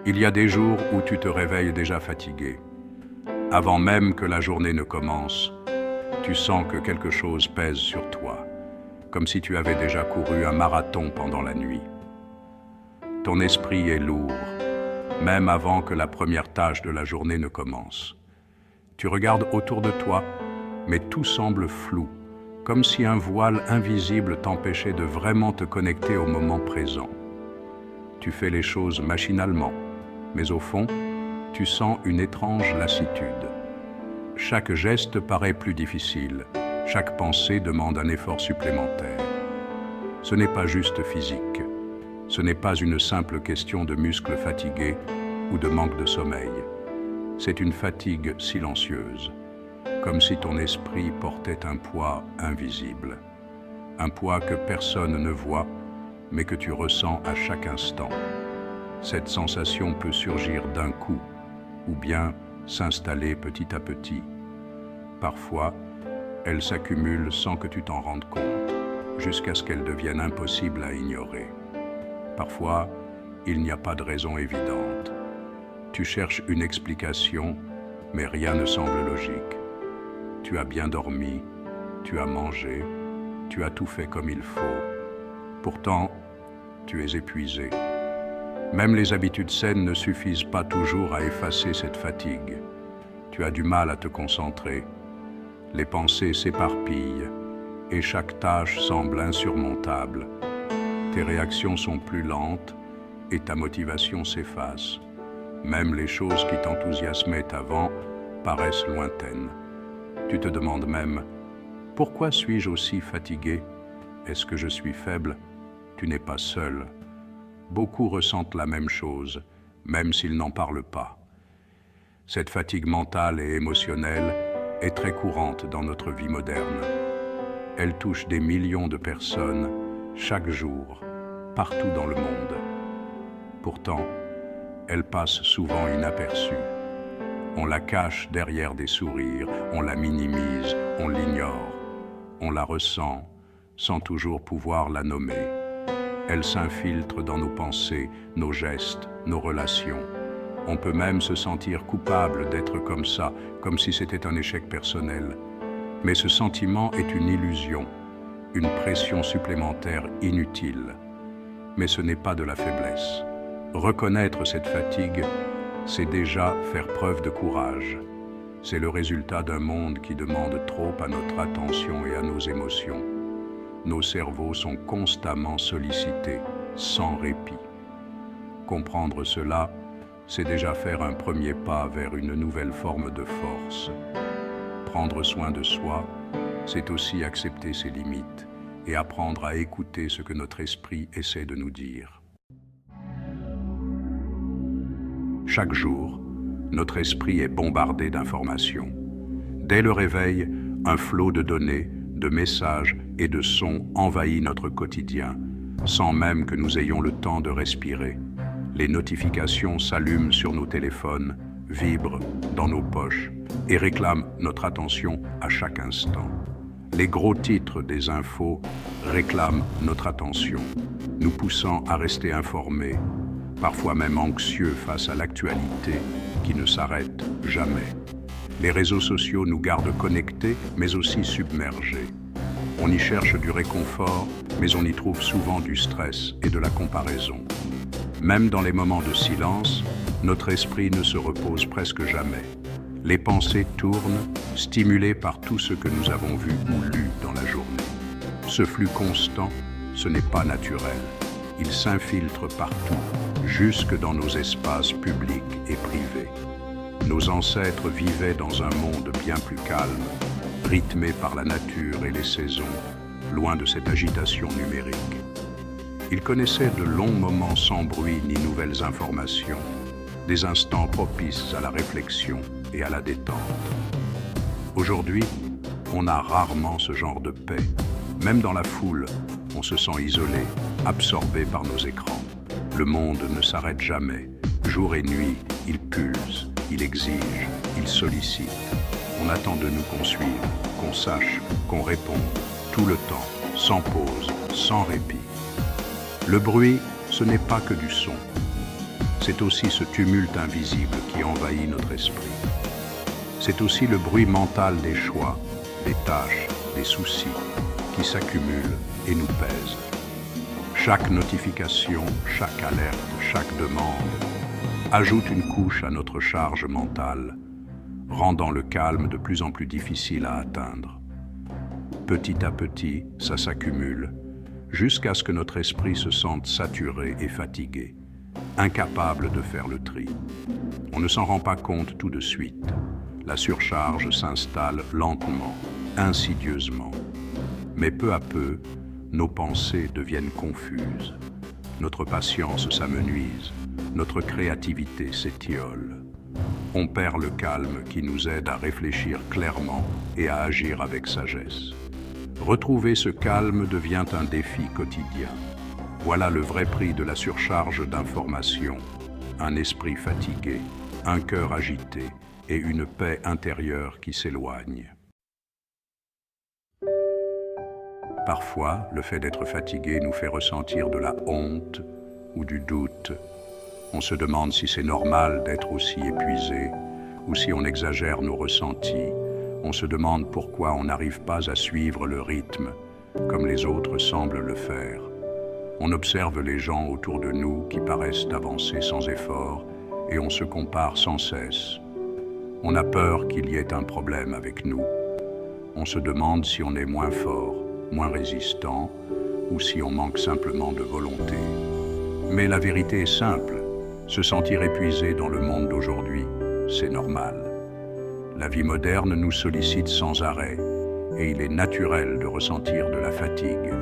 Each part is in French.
Il y a des jours où tu te réveilles déjà fatigué. Avant même que la journée ne commence, tu sens que quelque chose pèse sur toi, comme si tu avais déjà couru un marathon pendant la nuit. Ton esprit est lourd, même avant que la première tâche de la journée ne commence. Tu regardes autour de toi, mais tout semble flou, comme si un voile invisible t'empêchait de vraiment te connecter au moment présent. Tu fais les choses machinalement, mais au fond, tu sens une étrange lassitude. Chaque geste paraît plus difficile, chaque pensée demande un effort supplémentaire. Ce n'est pas juste physique, ce n'est pas une simple question de muscles fatigués ou de manque de sommeil. C'est une fatigue silencieuse, comme si ton esprit portait un poids invisible. Un poids que personne ne voit, mais que tu ressens à chaque instant. Cette sensation peut surgir d'un coup, ou bien s'installer petit à petit. Parfois, elle s'accumule sans que tu t'en rendes compte, jusqu'à ce qu'elle devienne impossible à ignorer. Parfois, il n'y a pas de raison évidente. Tu cherches une explication, mais rien ne semble logique. Tu as bien dormi, tu as mangé, tu as tout fait comme il faut. Pourtant, tu es épuisé. Même les habitudes saines ne suffisent pas toujours à effacer cette fatigue. Tu as du mal à te concentrer. Les pensées s'éparpillent et chaque tâche semble insurmontable. Tes réactions sont plus lentes et ta motivation s'efface. Même les choses qui t'enthousiasmaient avant paraissent lointaines. Tu te demandes même « Pourquoi suis-je aussi fatigué? Est-ce que je suis faible ?» Tu n'es pas seul. Beaucoup ressentent la même chose, même s'ils n'en parlent pas. Cette fatigue mentale et émotionnelle est très courante dans notre vie moderne. Elle touche des millions de personnes, chaque jour, partout dans le monde. Pourtant, elle passe souvent inaperçue. On la cache derrière des sourires, on la minimise, on l'ignore. On la ressent sans toujours pouvoir la nommer. Elle s'infiltre dans nos pensées, nos gestes, nos relations. On peut même se sentir coupable d'être comme ça, comme si c'était un échec personnel. Mais ce sentiment est une illusion, une pression supplémentaire inutile. Mais ce n'est pas de la faiblesse. Reconnaître cette fatigue, c'est déjà faire preuve de courage. C'est le résultat d'un monde qui demande trop à notre attention et à nos émotions. Nos cerveaux sont constamment sollicités, sans répit. Comprendre cela, c'est déjà faire un premier pas vers une nouvelle forme de force. Prendre soin de soi, c'est aussi accepter ses limites et apprendre à écouter ce que notre esprit essaie de nous dire. Chaque jour, notre esprit est bombardé d'informations. Dès le réveil, un flot de données, de messages et de sons envahit notre quotidien, sans même que nous ayons le temps de respirer. Les notifications s'allument sur nos téléphones, vibrent dans nos poches et réclament notre attention à chaque instant. Les gros titres des infos réclament notre attention, nous poussant à rester informés, parfois même anxieux face à l'actualité qui ne s'arrête jamais. Les réseaux sociaux nous gardent connectés, mais aussi submergés. On y cherche du réconfort, mais on y trouve souvent du stress et de la comparaison. Même dans les moments de silence, notre esprit ne se repose presque jamais. Les pensées tournent, stimulées par tout ce que nous avons vu ou lu dans la journée. Ce flux constant, ce n'est pas naturel. Il s'infiltre partout, jusque dans nos espaces publics et privés. Nos ancêtres vivaient dans un monde bien plus calme, rythmé par la nature et les saisons, loin de cette agitation numérique. Ils connaissaient de longs moments sans bruit ni nouvelles informations, des instants propices à la réflexion et à la détente. Aujourd'hui, on a rarement ce genre de paix. Même dans la foule, on se sent isolé, absorbé par nos écrans. Le monde ne s'arrête jamais. Jour et nuit, il pulse, il exige, il sollicite. On attend de nous qu'on suive, qu'on sache, qu'on réponde, tout le temps, sans pause, sans répit. Le bruit, ce n'est pas que du son. c'est aussi ce tumulte invisible qui envahit notre esprit. C'est aussi le bruit mental des choix, des tâches, des soucis qui s'accumulent et nous pèsent. Chaque notification, chaque alerte, chaque demande ajoute une couche à notre charge mentale, rendant le calme de plus en plus difficile à atteindre. Petit à petit, ça s'accumule, jusqu'à ce que notre esprit se sente saturé et fatigué, incapable de faire le tri. On ne s'en rend pas compte tout de suite. La surcharge s'installe lentement, insidieusement. Mais peu à peu, nos pensées deviennent confuses. Notre patience s'amenuise, notre créativité s'étiole. On perd le calme qui nous aide à réfléchir clairement et à agir avec sagesse. Retrouver ce calme devient un défi quotidien. Voilà le vrai prix de la surcharge d'informations. Un esprit fatigué, un cœur agité et une paix intérieure qui s'éloigne. Parfois, le fait d'être fatigué nous fait ressentir de la honte ou du doute. On se demande si c'est normal d'être aussi épuisé ou si on exagère nos ressentis. On se demande pourquoi on n'arrive pas à suivre le rythme comme les autres semblent le faire. On observe les gens autour de nous qui paraissent avancer sans effort et on se compare sans cesse. On a peur qu'il y ait un problème avec nous. On se demande si on est moins fort, moins résistant ou si on manque simplement de volonté. Mais la vérité est simple. Se sentir épuisé dans le monde d'aujourd'hui, c'est normal. La vie moderne nous sollicite sans arrêt et il est naturel de ressentir de la fatigue.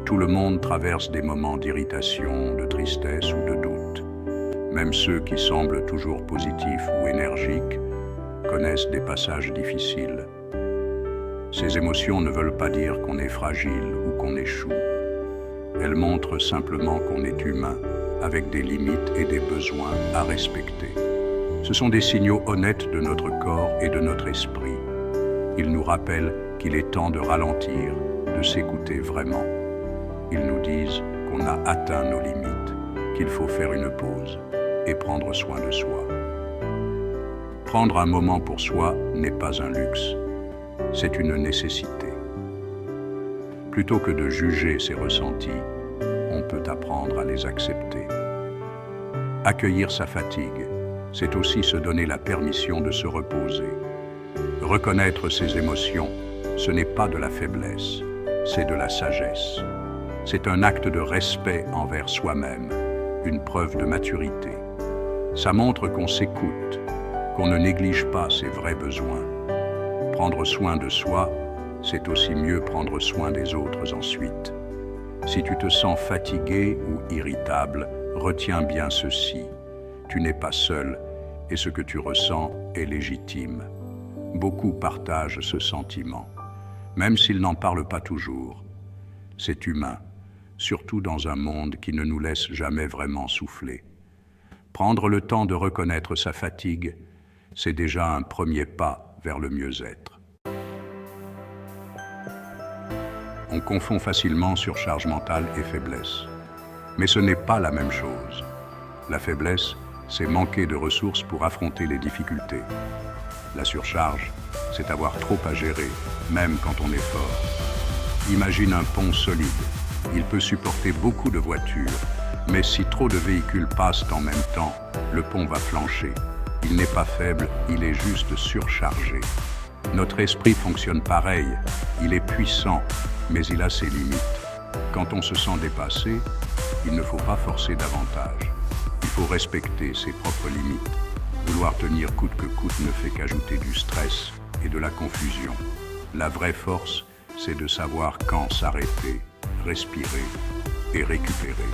Tout le monde traverse des moments d'irritation, de tristesse ou de doute. Même ceux qui semblent toujours positifs ou énergiques connaissent des passages difficiles. Ces émotions ne veulent pas dire qu'on est fragile ou qu'on échoue. Elles montrent simplement qu'on est humain, avec des limites et des besoins à respecter. Ce sont des signaux honnêtes de notre corps et de notre esprit. Ils nous rappellent qu'il est temps de ralentir, de s'écouter vraiment. Ils nous disent qu'on a atteint nos limites, qu'il faut faire une pause et prendre soin de soi. Prendre un moment pour soi n'est pas un luxe, c'est une nécessité. Plutôt que de juger ses ressentis, on peut apprendre à les accepter. Accueillir sa fatigue, c'est aussi se donner la permission de se reposer. Reconnaître ses émotions, ce n'est pas de la faiblesse, c'est de la sagesse. C'est un acte de respect envers soi-même, une preuve de maturité. Ça montre qu'on s'écoute, qu'on ne néglige pas ses vrais besoins. Prendre soin de soi, c'est aussi mieux prendre soin des autres ensuite. Si tu te sens fatigué ou irritable, retiens bien ceci. Tu n'es pas seul et ce que tu ressens est légitime. Beaucoup partagent ce sentiment, même s'ils n'en parlent pas toujours. C'est humain, surtout dans un monde qui ne nous laisse jamais vraiment souffler. Prendre le temps de reconnaître sa fatigue, c'est déjà un premier pas vers le mieux-être. On confond facilement surcharge mentale et faiblesse. Mais ce n'est pas la même chose. La faiblesse, c'est manquer de ressources pour affronter les difficultés. La surcharge, c'est avoir trop à gérer, même quand on est fort. Imagine un pont solide. Il peut supporter beaucoup de voitures, mais si trop de véhicules passent en même temps, le pont va flancher. Il n'est pas faible, il est juste surchargé. Notre esprit fonctionne pareil. Il est puissant, mais il a ses limites. Quand on se sent dépassé, il ne faut pas forcer davantage. Il faut respecter ses propres limites. Vouloir tenir coûte que coûte ne fait qu'ajouter du stress et de la confusion. La vraie force, c'est de savoir quand s'arrêter, respirer et récupérer.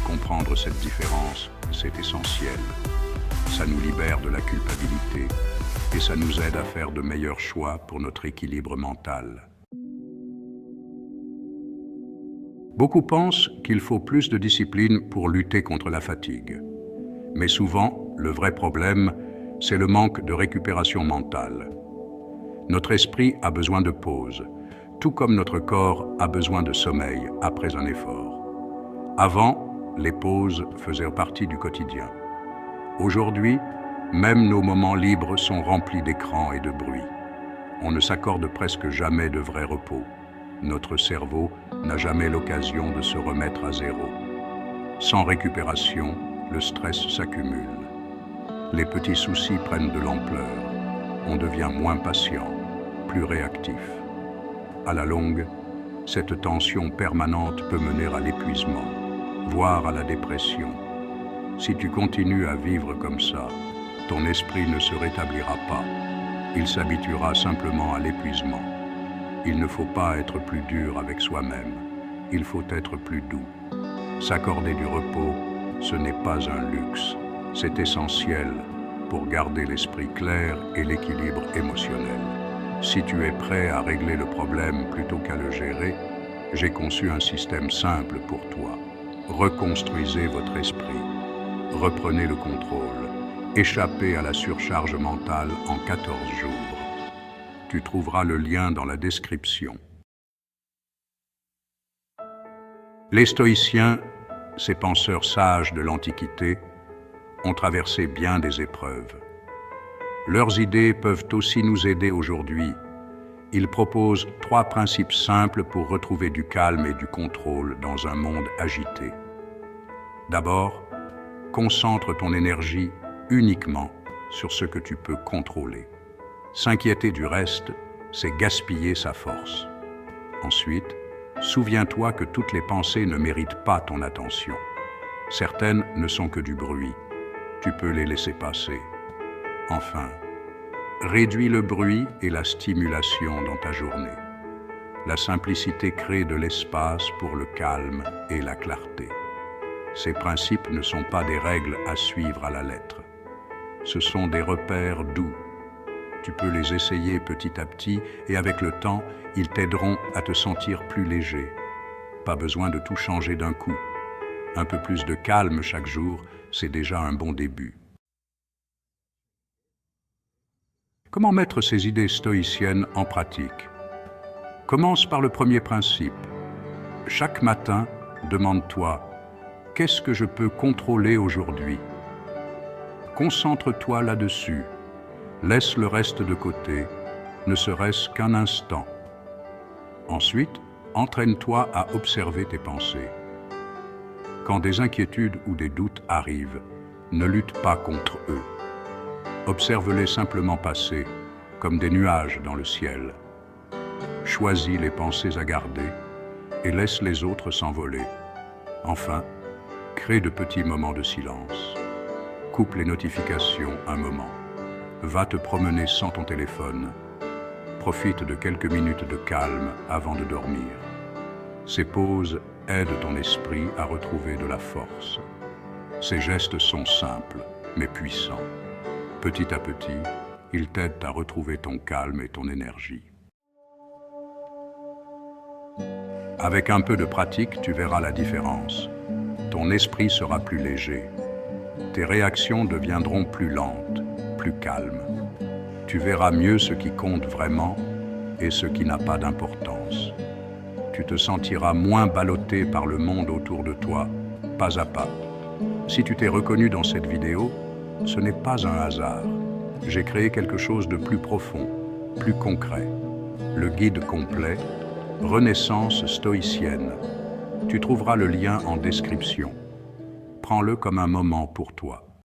Comprendre cette différence, c'est essentiel. Ça nous libère de la culpabilité et ça nous aide à faire de meilleurs choix pour notre équilibre mental. Beaucoup pensent qu'il faut plus de discipline pour lutter contre la fatigue. Mais souvent, le vrai problème, c'est le manque de récupération mentale. Notre esprit a besoin de pause, tout comme notre corps a besoin de sommeil après un effort. Avant, les pauses faisaient partie du quotidien. Aujourd'hui, même nos moments libres sont remplis d'écrans et de bruit. On ne s'accorde presque jamais de vrai repos. Notre cerveau n'a jamais l'occasion de se remettre à zéro. Sans récupération, le stress s'accumule. Les petits soucis prennent de l'ampleur. On devient moins patient, plus réactif. À la longue, cette tension permanente peut mener à l'épuisement, voire à la dépression. Si tu continues à vivre comme ça, ton esprit ne se rétablira pas. Il s'habituera simplement à l'épuisement. Il ne faut pas être plus dur avec soi-même. Il faut être plus doux. S'accorder du repos, ce n'est pas un luxe. C'est essentiel pour garder l'esprit clair et l'équilibre émotionnel. Si tu es prêt à régler le problème plutôt qu'à le gérer, j'ai conçu un système simple pour toi. Reconstruisez votre esprit. Reprenez le contrôle. Échappez à la surcharge mentale en 14 jours. Tu trouveras le lien dans la description. Les stoïciens, ces penseurs sages de l'Antiquité, ont traversé bien des épreuves. Leurs idées peuvent aussi nous aider aujourd'hui. Ils proposent 3 principes simples pour retrouver du calme et du contrôle dans un monde agité. D'abord, concentre ton énergie uniquement sur ce que tu peux contrôler. S'inquiéter du reste, c'est gaspiller sa force. Ensuite, souviens-toi que toutes les pensées ne méritent pas ton attention. Certaines ne sont que du bruit. Tu peux les laisser passer. Enfin, réduis le bruit et la stimulation dans ta journée. La simplicité crée de l'espace pour le calme et la clarté. Ces principes ne sont pas des règles à suivre à la lettre. Ce sont des repères doux. Tu peux les essayer petit à petit et avec le temps, ils t'aideront à te sentir plus léger. Pas besoin de tout changer d'un coup. Un peu plus de calme chaque jour, c'est déjà un bon début. Comment mettre ces idées stoïciennes en pratique? Commence par le premier principe. Chaque matin, demande-toi, qu'est-ce que je peux contrôler aujourd'hui? Concentre-toi là-dessus. Laisse le reste de côté, ne serait-ce qu'un instant. Ensuite, entraîne-toi à observer tes pensées. Quand des inquiétudes ou des doutes arrivent, ne lutte pas contre eux. Observe-les simplement passer, comme des nuages dans le ciel. Choisis les pensées à garder et laisse les autres s'envoler. Enfin, crée de petits moments de silence. Coupe les notifications un moment. Va te promener sans ton téléphone. Profite de quelques minutes de calme avant de dormir. Ces pauses aident ton esprit à retrouver de la force. Ces gestes sont simples, mais puissants. Petit à petit, ils t'aident à retrouver ton calme et ton énergie. Avec un peu de pratique, tu verras la différence. Ton esprit sera plus léger. Tes réactions deviendront plus lentes, plus calmes. Tu verras mieux ce qui compte vraiment et ce qui n'a pas d'importance. Tu te sentiras moins ballotté par le monde autour de toi, pas à pas. Si tu t'es reconnu dans cette vidéo, ce n'est pas un hasard. J'ai créé quelque chose de plus profond, plus concret. Le guide complet, Renaissance stoïcienne. Tu trouveras le lien en description. Prends-le comme un moment pour toi.